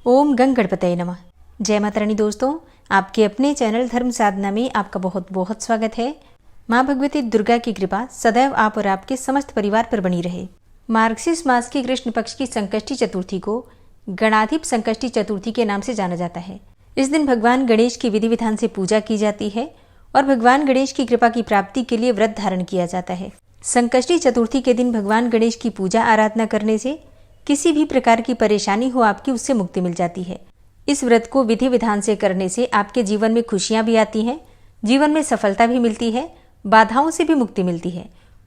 ओम गंग गणपतये नमः। जय माता रानी। दोस्तों, आपके अपने चैनल धर्म साधना में आपका बहुत बहुत स्वागत है। माँ भगवती दुर्गा की कृपा सदैव आप और आपके समस्त परिवार पर बनी रहे। मार्गशीर्ष मास की कृष्ण पक्ष की संकष्टी चतुर्थी को गणाधिप संकष्टी चतुर्थी के नाम से जाना जाता है। इस दिन भगवान गणेश की विधि विधान से पूजा की जाती है और भगवान गणेश की कृपा की प्राप्ति के लिए व्रत धारण किया जाता है। संकष्टी चतुर्थी के दिन भगवान गणेश की पूजा आराधना करने से किसी भी प्रकार की परेशानी हो आपकी, उससे मुक्ति मिल जाती है। इस व्रत को विधि विधान से करने से आपके जीवन में खुशियां भी आती हैं, जीवन में सफलता भी मिलती है, बाधाओं से भी मुक्ति मिलती है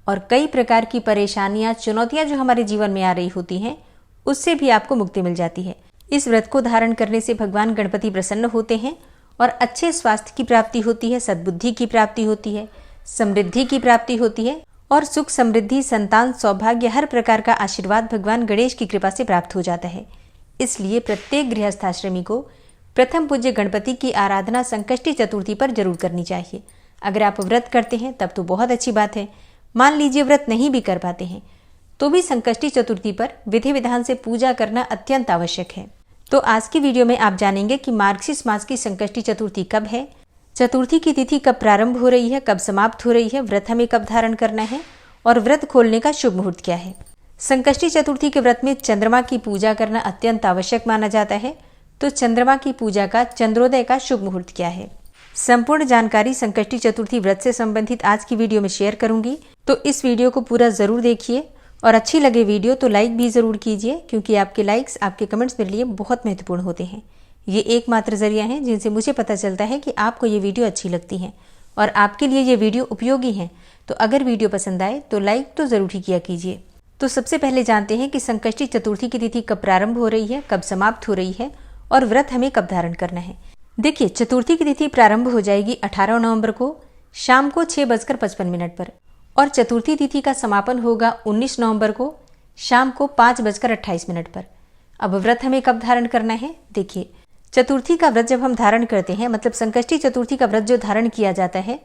और कई प्रकार की परेशानियां, चुनौतियां जो हमारे जीवन में आ रही होती हैं, उससे भी आपको मुक्ति मिल जाती है। इस व्रत को धारण करने से भगवान गणपति प्रसन्न होते हैं और अच्छे स्वास्थ्य की प्राप्ति होती है, सद्बुद्धि की प्राप्ति होती है, समृद्धि की प्राप्ति होती है और सुख, समृद्धि, संतान, सौभाग्य, हर प्रकार का आशीर्वाद भगवान गणेश की कृपा से प्राप्त हो जाता है। इसलिए प्रत्येक गृहस्थाश्रमी को प्रथम पूज्य गणपति की आराधना संकष्टी चतुर्थी पर जरूर करनी चाहिए। अगर आप व्रत करते हैं तब तो बहुत अच्छी बात है। मान लीजिए व्रत नहीं भी कर पाते हैं तो भी संकष्टी चतुर्थी पर विधि विधान से पूजा करना अत्यंत आवश्यक है। तो आज की वीडियो में आप जानेंगे कि मार्गशीर्ष मास की संकष्टी चतुर्थी कब है, चतुर्थी की तिथि कब प्रारंभ हो रही है, कब समाप्त हो रही है, व्रत हमें कब धारण करना है और व्रत खोलने का शुभ मुहूर्त क्या है। संकष्टी चतुर्थी के व्रत में चंद्रमा की पूजा करना अत्यंत आवश्यक माना जाता है। तो चंद्रमा की पूजा का चंद्रोदय का शुभ मुहूर्त क्या है, संपूर्ण जानकारी संकष्टी चतुर्थी व्रत से संबंधित आज की वीडियो में शेयर करूंगी। तो इस वीडियो को पूरा जरूर देखिए और अच्छी लगे वीडियो तो लाइक भी जरूर कीजिए, क्योंकि आपके लाइक्स, आपके कमेंट्स मेरे लिए बहुत महत्वपूर्ण होते हैं। ये एकमात्र जरिया है जिनसे मुझे पता चलता है कि आपको ये वीडियो अच्छी लगती है और आपके लिए ये वीडियो उपयोगी है। तो अगर वीडियो पसंद आए तो लाइक तो जरूर ही किया कीजिए। तो सबसे पहले जानते हैं कि संकष्टी चतुर्थी की तिथि कब प्रारंभ हो रही है, कब समाप्त हो रही है और व्रत हमें कब धारण करना है। देखिए, चतुर्थी की तिथि प्रारंभ हो जाएगी 18 नवंबर को शाम को 6:55 पर और चतुर्थी तिथि का समापन होगा 19 नवंबर को शाम को 5:28 पर। अब व्रत हमें कब धारण करना है, देखिए, चतुर्थी का व्रत जब हम धारण करते हैं, मतलब संकष्टी चतुर्थी का व्रत जो धारण किया जाता है,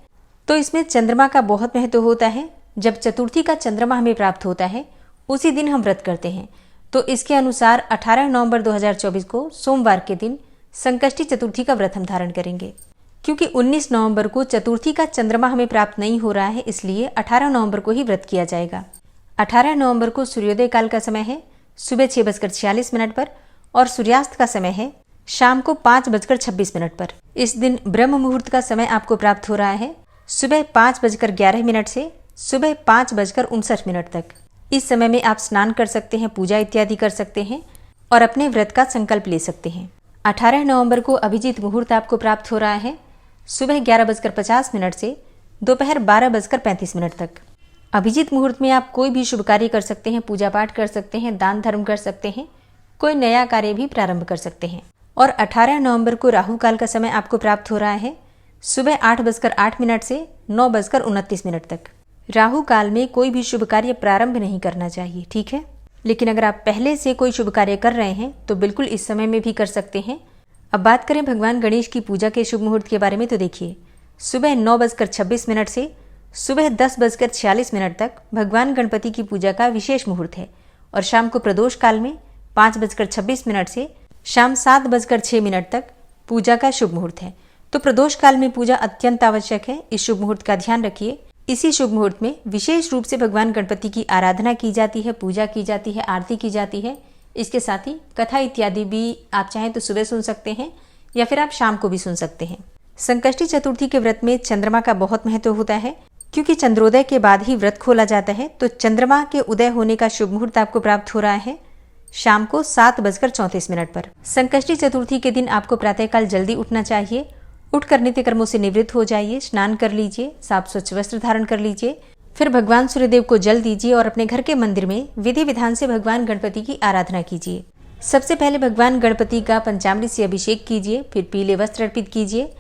तो इसमें चंद्रमा का बहुत महत्व होता है। जब चतुर्थी का चंद्रमा हमें प्राप्त होता है उसी दिन हम व्रत करते हैं। तो इसके अनुसार 18 नवंबर 2024 को सोमवार के दिन संकष्टी चतुर्थी का व्रत हम धारण करेंगे। क्योंकि 19 नवंबर को चतुर्थी का चंद्रमा हमें प्राप्त नहीं हो रहा है, इसलिए 18 नवंबर को ही व्रत किया जाएगा। 18 नवंबर को सूर्योदय काल का समय है सुबह 6:46 पर और सूर्यास्त का समय है शाम को 5:26 पर। इस दिन ब्रह्म मुहूर्त का समय आपको प्राप्त हो रहा है सुबह 5:11 से सुबह 5:59 तक। इस समय में आप स्नान कर सकते हैं, पूजा इत्यादि कर सकते हैं और अपने व्रत का संकल्प ले सकते हैं। 18 नवंबर को अभिजीत मुहूर्त आपको प्राप्त हो रहा है सुबह 11:50 से दोपहर 12:35 तक। अभिजीत मुहूर्त में आप कोई भी शुभ कार्य कर सकते हैं, पूजा पाठ कर सकते हैं, दान धर्म कर सकते हैं, कोई नया कार्य भी प्रारंभ कर सकते हैं। और 18 नवंबर को राहु काल का समय आपको प्राप्त हो रहा है सुबह 8:08 से 9:29 तक। राहु काल में कोई भी शुभ कार्य प्रारंभ नहीं करना चाहिए, ठीक है। लेकिन अगर आप पहले से कोई शुभ कार्य कर रहे हैं तो बिल्कुल इस समय में भी कर सकते हैं। अब बात करें भगवान गणेश की पूजा के शुभ मुहूर्त के बारे में, तो देखिए, सुबह 9:26 से सुबह 10:46 तक भगवान गणपति की पूजा का विशेष मुहूर्त है और शाम को प्रदोष काल में 5:26 से शाम 7:06 तक पूजा का शुभ मुहूर्त है। तो प्रदोष काल में पूजा अत्यंत आवश्यक है, इस शुभ मुहूर्त का ध्यान रखिए। इसी शुभ मुहूर्त में विशेष रूप से भगवान गणपति की आराधना की जाती है, पूजा की जाती है, आरती की जाती है। इसके साथ ही कथा इत्यादि भी आप चाहें तो सुबह सुन सकते हैं या फिर आप शाम को भी सुन सकते हैं। संकष्टी चतुर्थी के व्रत में चंद्रमा का बहुत महत्व होता है, क्योंकि चंद्रोदय के बाद ही व्रत खोला जाता है। तो चंद्रमा के उदय होने का शुभ मुहूर्त आपको प्राप्त हो रहा है शाम को 7:34 पर। संकष्टी चतुर्थी के दिन आपको प्रातःकाल जल्दी उठना चाहिए। उठकर नित्य कर्मों से निवृत्त हो जाइए, स्नान कर लीजिए, साफ स्वच्छ वस्त्र धारण कर लीजिए, फिर भगवान सूर्यदेव को जल दीजिए और अपने घर के मंदिर में विधि विधान से भगवान गणपति की आराधना कीजिए। सबसे पहले भगवान गणपति का पंचामृत से अभिषेक कीजिए, फिर पीले वस्त्र अर्पित कीजिए।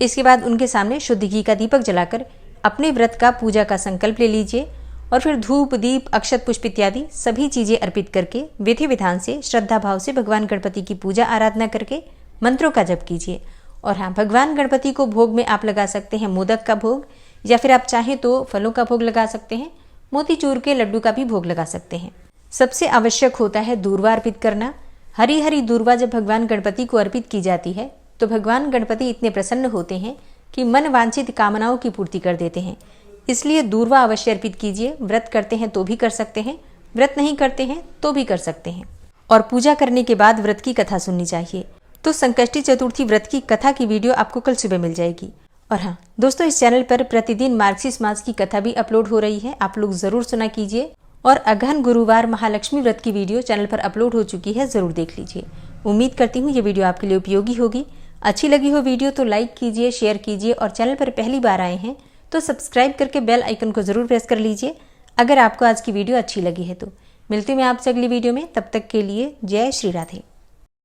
इसके बाद उनके सामने शुद्ध घी का दीपक जलाकर अपने व्रत का, पूजा का संकल्प ले लीजिए और फिर धूप, दीप, अक्षत, पुष्प इत्यादि सभी चीजें अर्पित करके विधि विधान से, श्रद्धा भाव से भगवान गणपति की पूजा आराधना करके मंत्रों का जप कीजिए। और हाँ, भगवान गणपति को भोग में आप लगा सकते हैं मोदक का भोग, या फिर आप चाहें तो फलों का भोग लगा सकते हैं, मोतीचूर के लड्डू का भी भोग लगा सकते हैं। सबसे आवश्यक होता है दूर्वा अर्पित करना। हरी हरी दूर्वा जब भगवान गणपति को अर्पित की जाती है तो भगवान गणपति इतने प्रसन्न होते हैं कि मन वांछित कामनाओं की पूर्ति कर देते हैं। इसलिए दूर्वा अवश्य अर्पित कीजिए। व्रत करते हैं तो भी कर सकते हैं, व्रत नहीं करते हैं तो भी कर सकते हैं। और पूजा करने के बाद व्रत की कथा सुननी चाहिए। तो संकष्टी चतुर्थी व्रत की कथा की वीडियो आपको कल सुबह मिल जाएगी। और हाँ दोस्तों, इस चैनल पर प्रतिदिन मार्गशीर्ष मास की कथा भी अपलोड हो रही है, आप लोग जरूर सुना कीजिए। और अगहन गुरुवार महालक्ष्मी व्रत की वीडियो चैनल पर अपलोड हो चुकी है, जरूर देख लीजिए। उम्मीद करती हूँ ये वीडियो आपके लिए उपयोगी होगी। अच्छी लगी हो वीडियो तो लाइक कीजिए, शेयर कीजिए और चैनल पर पहली बार आए हैं तो सब्सक्राइब करके बेल आइकन को जरूर प्रेस कर लीजिए अगर आपको आज की वीडियो अच्छी लगी है तो। मिलती हूँ मैं आपसे अगली वीडियो में, तब तक के लिए जय श्री राधे।